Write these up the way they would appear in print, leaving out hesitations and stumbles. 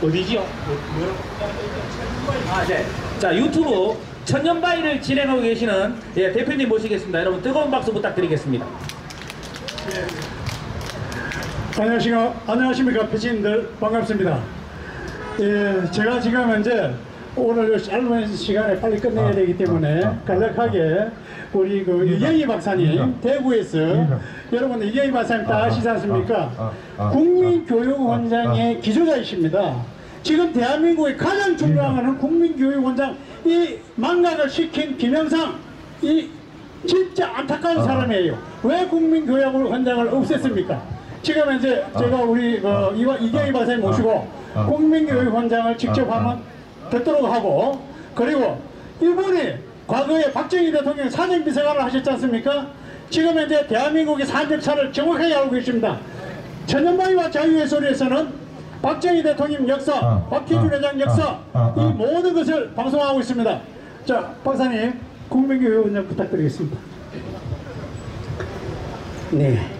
어디지요? 네. 자, 유튜브 천년바위를 진행하고 계시는 대표님 모시겠습니다. 여러분 뜨거운 박수 부탁드리겠습니다. 안녕하십니까 표지님들 반갑습니다. 제가 지금 현재 오늘 짧은 시간에 빨리 끝내야 되기 때문에 간략하게 우리 그 이경희 박사님 대구에서 여러분 이경희 박사님 다 아시지 않습니까? 국민교육원장의 기조자이십니다. 지금 대한민국의 가장 중요한 것은 국민교육원장 이 망각을 시킨 김영삼 이 진짜 안타까운 사람이에요. 왜 국민교육원장을 없앴습니까? 지금 이제 제가 우리 이경희 박사님 모시고 국민교육원장을 직접 한번 듣도록 하고, 그리고 이분이 과거에 박정희 대통령 사정비서관을 하셨지 않습니까? 지금 이제 대한민국의 산적차를 정확하게 알고 계십니다. 천년바위와 자유의 소리에서는 박정희 대통령 역사, 박희준 회장 역사 이 모든 것을 방송하고 있습니다. 자, 박사님 국민교육원장 부탁드리겠습니다. 네,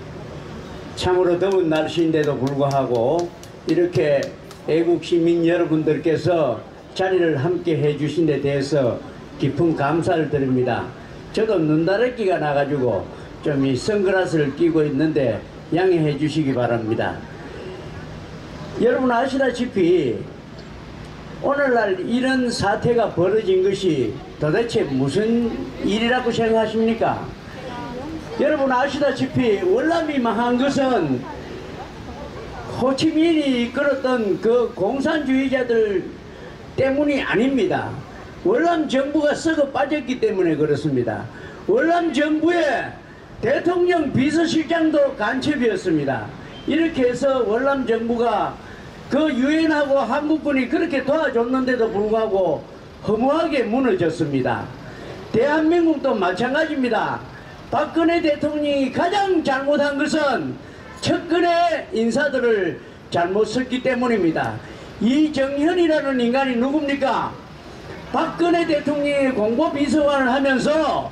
참으로 더운 날씨인데도 불구하고 이렇게 애국 시민 여러분들께서 자리를 함께 해주신 데 대해서 깊은 감사를 드립니다. 저도 눈다래끼가 나가지고 좀 이 선글라스를 끼고 있는데 양해해 주시기 바랍니다. 여러분 아시다시피 오늘날 이런 사태가 벌어진 것이 도대체 무슨 일이라고 생각하십니까? 여러분 아시다시피 월남이 망한 것은 호치민이 이끌었던 그 공산주의자들 때문이 아닙니다. 월남 정부가 썩어 빠졌기 때문에 그렇습니다. 월남 정부의 대통령 비서실장도 간첩이었습니다. 이렇게 해서 월남 정부가 그 유엔하고 한국군이 그렇게 도와줬는데도 불구하고 허무하게 무너졌습니다. 대한민국도 마찬가지입니다. 박근혜 대통령이 가장 잘못한 것은 측근의 인사들을 잘못 썼기 때문입니다. 이정현이라는 인간이 누굽니까? 박근혜 대통령이 공보비서관을 하면서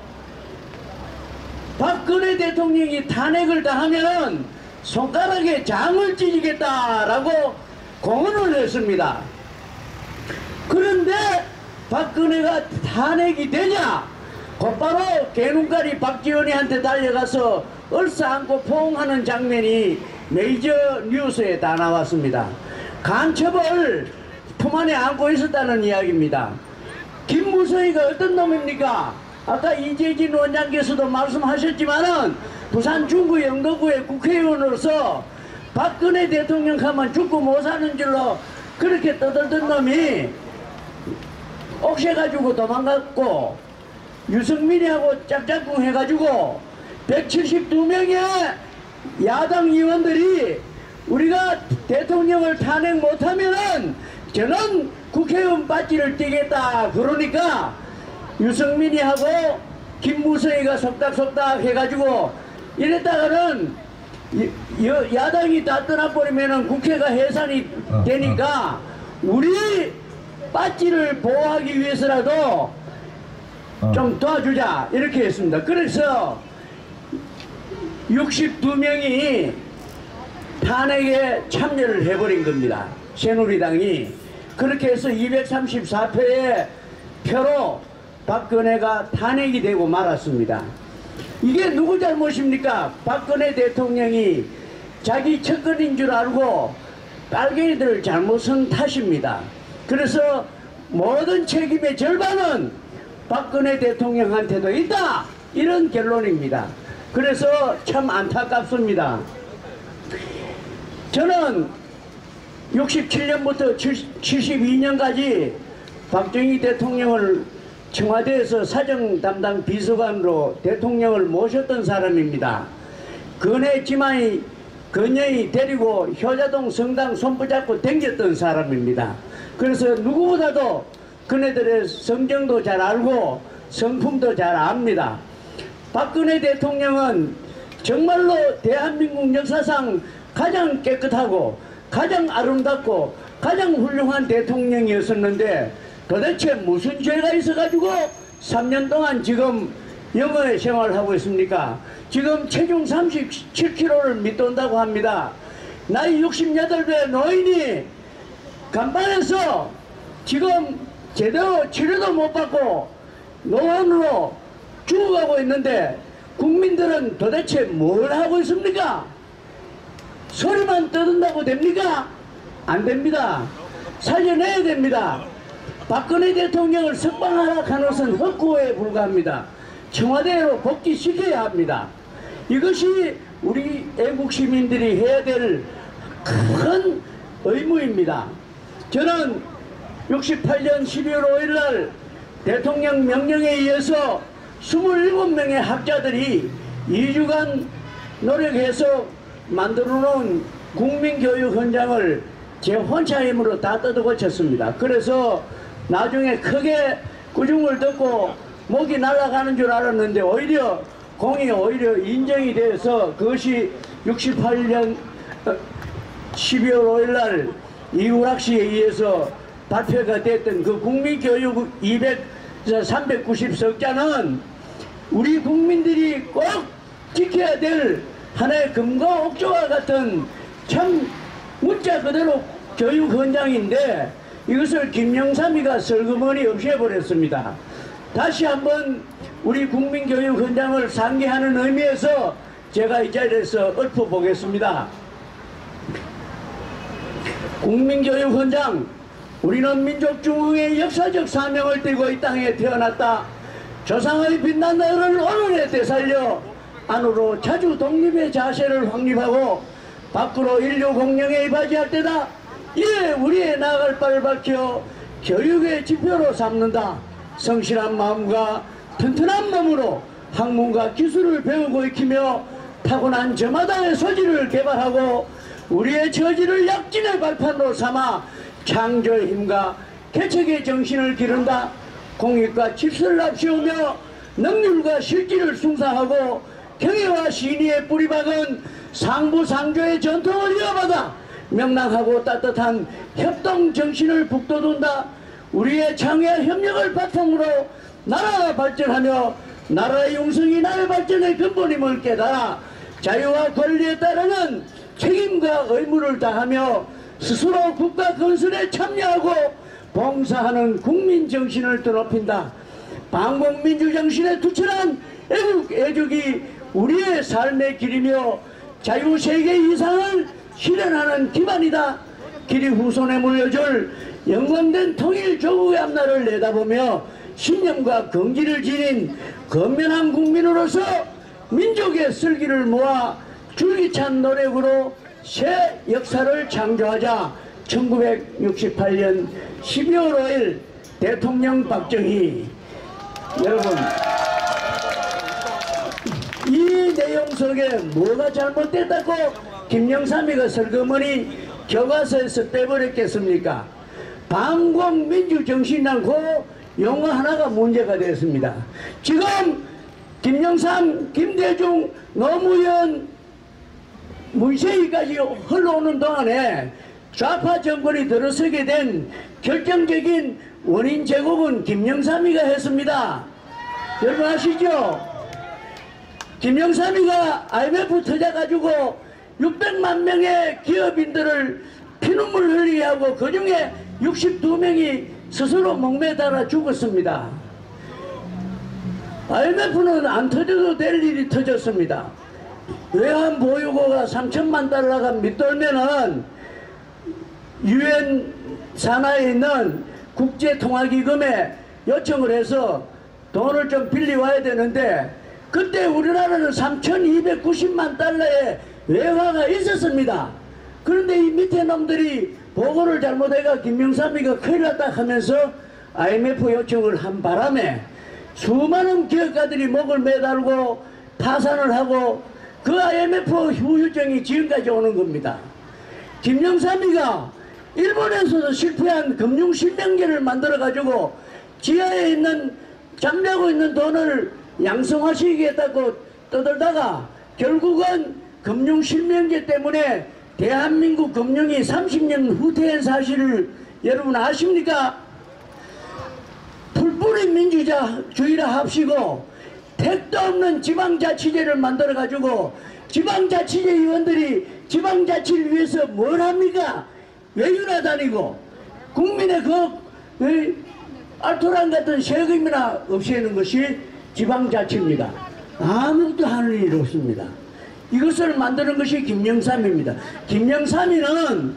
박근혜 대통령이 탄핵을 당하면 손가락에 장을 찢기겠다라고 공언을 했습니다. 그런데 박근혜가 탄핵이 되냐 곧바로 개눈가리 박지원이한테 달려가서 얼싸안고 포옹하는 장면이 메이저 뉴스에 다 나왔습니다. 간첩을 품 안에 안고 있었다는 이야기입니다. 김무성이가 어떤 놈입니까? 아까 이재진 원장께서도 말씀하셨지만은 부산 중구 영도구의 국회의원으로서 박근혜 대통령 하면 죽고 못 사는 줄로 그렇게 떠들던 놈이 옥새가지고 도망갔고, 유승민이하고 짝짝꿍 해가지고 172명의 야당 의원들이 우리가 대통령을 탄핵 못하면은 저는 국회의원 배지를 떼겠다 그러니까 유승민이하고 김무성이가 속닥속닥 해가지고 이랬다가는 야당이 다 떠나버리면은 국회가 해산이 되니까 우리 배지를 보호하기 위해서라도 좀 도와주자 이렇게 했습니다. 그래서 62명이 탄핵에 참여를 해버린 겁니다. 새누리당이. 그렇게 해서 234표의 표로 박근혜가 탄핵이 되고 말았습니다. 이게 누구 잘못입니까? 박근혜 대통령이 자기 측근인 줄 알고 빨갱이들을 잘못 쓴 탓입니다. 그래서 모든 책임의 절반은 박근혜 대통령한테도 있다, 이런 결론입니다. 그래서 참 안타깝습니다. 저는 67년부터 72년까지 박정희 대통령을 청와대에서 사정 담당 비서관으로 대통령을 모셨던 사람입니다. 근혜 지만이 건영이 데리고 효자동 성당 손붙잡고 댕겼던 사람입니다. 그래서 누구보다도 그네들의 성정도 잘 알고 성품도 잘 압니다. 박근혜 대통령은 정말로 대한민국 역사상 가장 깨끗하고 가장 아름답고 가장 훌륭한 대통령이었었는데 도대체 무슨 죄가 있어가지고 3년 동안 지금 영어의 생활을 하고 있습니까? 지금 체중 37kg를 밑돈다고 합니다. 나이 68세 노인이 간판에서 지금 제대로 치료도 못 받고 노안으로 죽어가고 있는데 국민들은 도대체 뭘 하고 있습니까? 소리만 떠든다고 됩니까? 안 됩니다. 살려내야 됩니다. 박근혜 대통령을 석방하라 하는 것은 헛구호에 불과합니다. 청와대로 복귀시켜야 합니다. 이것이 우리 애국 시민들이 해야 될 큰 의무입니다. 저는 68년 12월 5일 날 대통령 명령에 의해서 27명의 학자들이 2주간 노력해서 만들어 놓은 국민교육 현장을 제 혼자 힘으로 다 뜯어고쳤습니다. 그래서 나중에 크게 꾸중을 듣고 목이 날아가는 줄 알았는데 오히려 공이 오히려 인정이 돼서 그것이 68년 12월 5일 날 이우락 씨에 의해서 발표가 됐던 그 국민교육 390석자는 우리 국민들이 꼭 지켜야 될 하나의 금과 옥조와 같은 참 문자 그대로 교육 현장인데 이것을 김영삼이가 슬그머니 없애버렸습니다. 다시 한번 우리 국민교육 현장을 상기하는 의미에서 제가 이 자리에서 읊어보겠습니다. 국민교육 현장, 우리는 민족중흥의 역사적 사명을 띠고 이 땅에 태어났다. 조상의 빛난 나라를 오늘에 되살려 안으로 자주 독립의 자세를 확립하고 밖으로 인류 공영에 이바지할 때다. 이에 우리의 나아갈 바를 밝혀 교육의 지표로 삼는다. 성실한 마음과 튼튼한 몸으로 학문과 기술을 배우고 익히며 타고난 저마다의 소질을 개발하고 우리의 처지를 약진의 발판으로 삼아 창조의 힘과 개척의 정신을 기른다. 공익과 질서를 앞세우며 능률과 실기를 숭상하고 경애와 신의에 뿌리박은 상부상조의 전통을 이어받아 명랑하고 따뜻한 협동 정신을 북돋운다. 우리의 창의와 협력을 바탕으로 나라가 발전하며 나라의 융성이 나라의 발전의 근본임을 깨달아 자유와 권리에 따르는 책임과 의무를 다하며 스스로 국가 건설에 참여하고 봉사하는 국민 정신을 드높인다. 반공민주 정신에 투철한 애국이 우리의 삶의 길이며 자유세계 이상을 실현하는 기반이다. 길이 후손에 물려줄 영광된 통일 조국의 앞날을 내다보며 신념과 긍지를 지닌 건면한 국민으로서 민족의 슬기를 모아 줄기찬 노력으로 새 역사를 창조하자. 1968년 12월 5일 대통령 박정희. 여러분, 이 내용 속에 뭐가 잘못됐다고 김영삼이가 슬그머니 교과서에서 빼버렸겠습니까? 반공민주정신이란 그 용어 하나가 문제가 됐습니다. 지금 김영삼, 김대중, 노무현, 문세희까지 흘러오는 동안에 좌파 정권이 들어서게 된 결정적인 원인 제공은 김영삼이가 했습니다. 여러분 아시죠? 김영삼이가 IMF 터져가지고 600만 명의 기업인들을 피눈물 흘리게 하고 그 중에 62명이 스스로 목매달아 죽었습니다. IMF는 안 터져도 될 일이 터졌습니다. 외환 보유고가 3천만 달러가 밑돌면은 UN 산하에 있는 국제통화기금에 요청을 해서 돈을 좀 빌리 와야 되는데 그때 우리나라는 3,290만 달러의 외화가 있었습니다. 그런데 이 밑에 놈들이 보고를 잘못해가 김영삼이가 큰일 났다 하면서 IMF 요청을 한 바람에 수많은 기업가들이 목을 매달고 파산을 하고 그 IMF 후유증이 지금까지 오는 겁니다. 김영삼이가 일본에서도 실패한 금융실명제를 만들어가지고 지하에 있는 잠자고 있는 돈을 양성화시키겠다고 떠들다가 결국은 금융실명제 때문에 대한민국 금융이 30년 후퇴한 사실을 여러분 아십니까? 풀뿌리 민주주의라 합시고 택도 없는 지방자치제를 만들어가지고 지방자치제 의원들이 지방자치를 위해서 뭘 합니까? 외유나 다니고 국민의 알토란 같은 세금이나 없애는 것이 지방자치입니다. 아무것도 하는 일이 없습니다. 이것을 만드는 것이 김영삼입니다. 김영삼이는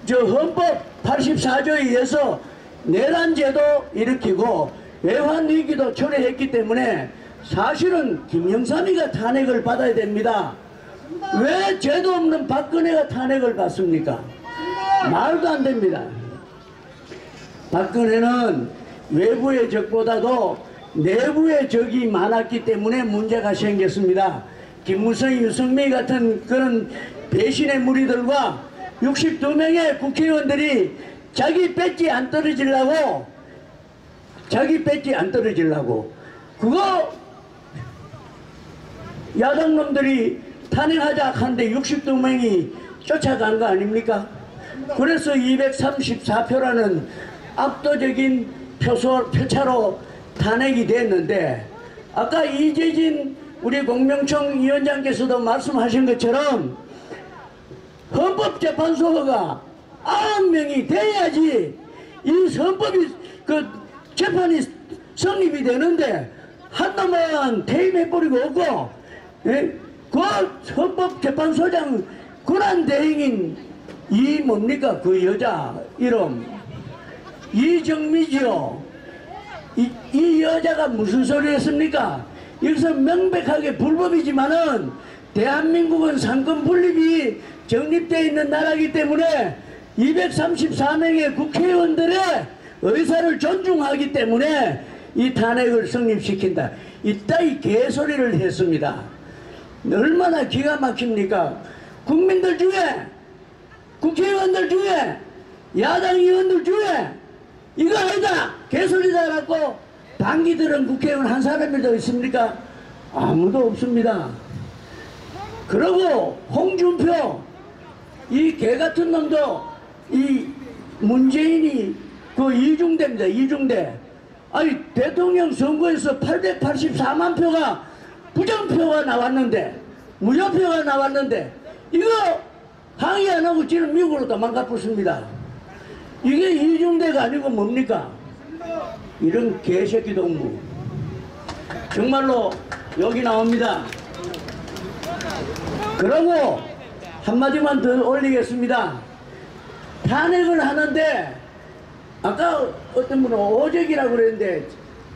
헌법 84조에 의해서 내란제도 일으키고 외환위기도 초래했기 때문에 사실은 김영삼이가 탄핵을 받아야 됩니다. 왜 죄도 없는 박근혜가 탄핵을 받습니까? 말도 안 됩니다. 박근혜는 외부의 적보다도 내부의 적이 많았기 때문에 문제가 생겼습니다. 김무성, 유승민 같은 그런 배신의 무리들과 62명의 국회의원들이 자기 배지 안 떨어지려고 그거 야당놈들이 탄핵하자 하는데 62명이 쫓아간 거 아닙니까? 그래서 234표라는 압도적인 표차로 탄핵이 됐는데, 아까 이재진 우리 공명청 위원장께서도 말씀하신 것처럼 헌법재판소가 9명이 돼야지 이 헌법이 재판이 성립이 되는데 한 놈은 퇴임해버리고 없고, 그 헌법재판소장 권한대행인 이 뭡니까 그 여자 이름 이정미지요. 이 여자가 무슨 소리 했습니까? 여기서 명백하게 불법이지만은 대한민국은 상권 분립이 정립되어 있는 나라이기 때문에 234명의 국회의원들의 의사를 존중하기 때문에 이 탄핵을 성립시킨다. 이따위 개소리를 했습니다. 얼마나 기가 막힙니까? 국민들 중에, 국회의원들 중에, 야당 의원들 중에 이거 아니다! 개소리다! 라고 반기들은 국회의원 한 사람이 더 있습니까? 아무도 없습니다. 그리고 홍준표 이 개같은 놈도 이 문재인이 그 이중대입니다. 이중대. 아니 대통령 선거에서 884만 표가 부정표가 나왔는데, 무효표가 나왔는데 이거 항의 안 하고 지금 미국으로 도망가 붙습니다. 이게 이중대가 아니고 뭡니까? 이런 개새끼 동무 정말로 여기 나옵니다. 그러고 한마디만 더 올리겠습니다. 탄핵을 하는데 아까 어떤 분은 오적이라고 그랬는데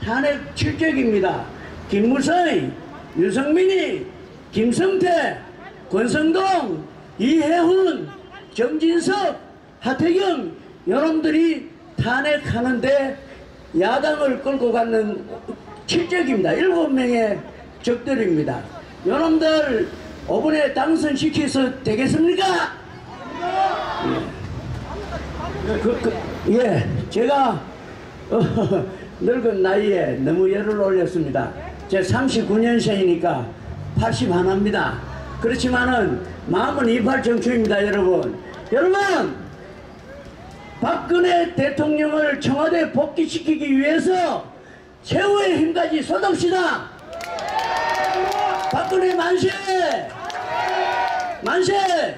탄핵 7적입니다. 김무성, 유승민이, 김성태, 권성동, 이해훈, 정진석, 하태경 여러분들이 탄핵하는데 야당을 끌고 가는 7적입니다. 7명의 적들입니다. 여러분들 5분에 당선시켜서 되겠습니까? 예, 제가 늙은 나이에 너무 열을 올렸습니다. 제가 39년생이니까 80 하나입니다. 그렇지만은 마음은 28 정초입니다, 여러분. 여러분, 박근혜 대통령을 청와대 복귀시키기 위해서 최후의 힘까지 쏟읍시다. 박근혜 만세! 만세!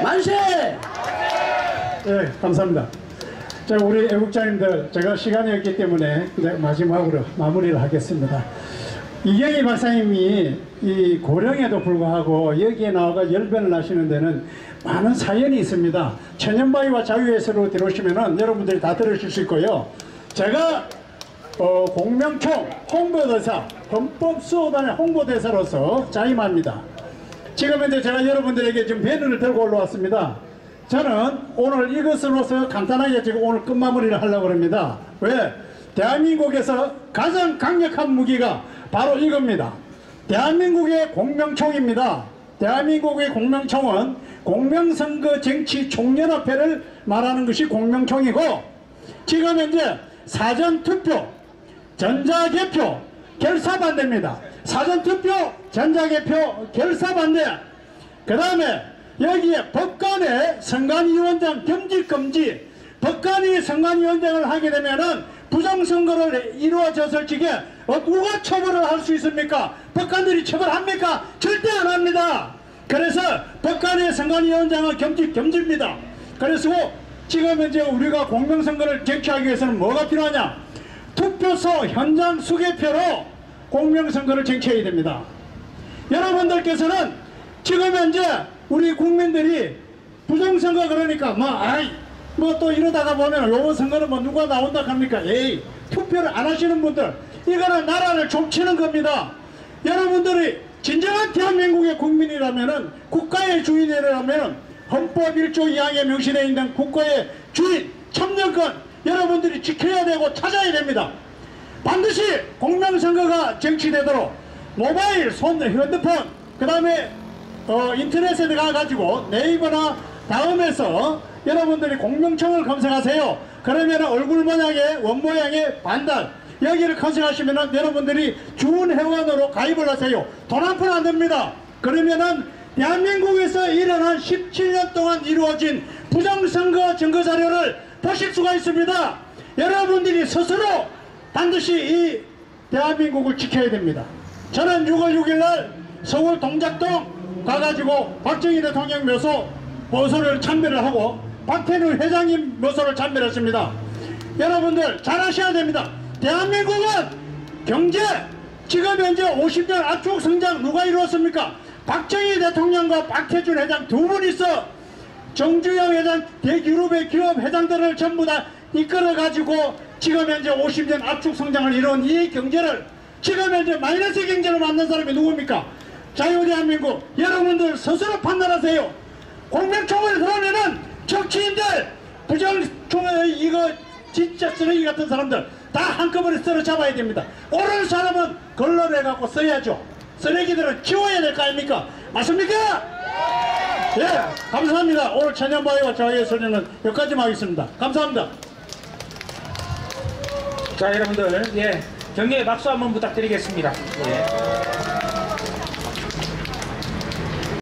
만세! 네, 감사합니다. 자, 우리 애국자님들, 제가 시간이 없기 때문에 이제 마지막으로 마무리를 하겠습니다. 이경희 박사님이 이 고령에도 불구하고 여기에 나와가 열변을 하시는 데는 많은 사연이 있습니다. 천연바위와 자유예술로 들어오시면은 여러분들이 다 들으실 수 있고요. 제가 공명총 홍보대사, 헌법수호단의 홍보대사로서 자임합니다. 지금 현재 제가 여러분들에게 지금 배너를 들고 올라왔습니다. 저는 오늘 이것으로서 간단하게 지금 오늘 끝마무리를 하려고 합니다. 왜? 대한민국에서 가장 강력한 무기가 바로 이겁니다. 대한민국의 공명총입니다. 대한민국의 공명총은 공명선거 정치 총연합회를 말하는 것이 공명총이고, 지금 현재 사전투표, 전자개표, 결사반대입니다. 사전투표, 전자개표, 결사반대. 그 다음에 여기에 법관의 선관위원장 겸직금지, 법관이 선관위원장을 하게 되면은 부정선거를 이루어졌을 적에 누가 처벌을 할 수 있습니까? 법관들이 처벌합니까? 절대 안 합니다. 그래서 법관의 선관위원장은 겸직입니다. 그래서 지금 이제 우리가 공명선거를 쟁취하기 위해서는 뭐가 필요하냐? 투표소 현장 수개표로 공명선거를 쟁취해야 됩니다. 여러분들께서는 지금 현재 우리 국민들이 부정선거 그러니까 뭐 또 이러다가 보면 요번 선거는 뭐 누가 나온다 합니까? 에이, 투표를 안 하시는 분들, 이거는 나라를 족치는 겁니다. 여러분들이 진정한 대한민국의 국민이라면은, 국가의 주인이라면은 헌법 1조 2항에 명시되어 있는 국가의 주인, 참여권 여러분들이 지켜야 되고 찾아야 됩니다. 반드시 공명선거가 쟁취되도록 모바일, 핸드폰, 그 다음에 인터넷에 들어가가지고 네이버나 다음에서 여러분들이 공명청을 검색하세요. 그러면 얼굴 모양의 원모양의 반달 여기를 검색하시면 여러분들이 주은회원으로 가입을 하세요. 돈 한 푼 안 됩니다. 그러면은 대한민국에서 일어난 17년 동안 이루어진 부정선거 증거자료를 보실 수가 있습니다. 여러분들이 스스로 반드시 이 대한민국을 지켜야 됩니다. 저는 6월 6일날 서울 동작동 가가지고 박정희 대통령 묘소를 참배를 하고 박태균 회장님 묘소를 참배를 했습니다. 여러분들 잘 아셔야 됩니다. 대한민국은 경제 지금 현재 50년 압축 성장 누가 이루었습니까? 박정희 대통령과 박태준 회장 두 분이서 정주영 회장 대기업의 기업 회장들을 전부 다 이끌어 가지고 지금 현재 50년 압축 성장을 이룬 이 경제를 지금 현재 마이너스 경제로 만든 사람이 누굽니까? 자유대한민국. 여러분들 스스로 판단하세요. 공명총을 들어오면은 정치인들 부정총회 이거 진짜 쓰레기 같은 사람들 다 한꺼번에 쓸어 잡아야 됩니다. 옳은 사람은 걸러내 갖고 써야죠. 쓰레기들은 치워야 될 거 아닙니까? 맞습니까? 예, 감사합니다. 오늘 천연바위와 저희의 소리는 여기까지만 하겠습니다. 감사합니다. 자, 여러분들, 예, 격려의 박수 한번 부탁드리겠습니다. 예.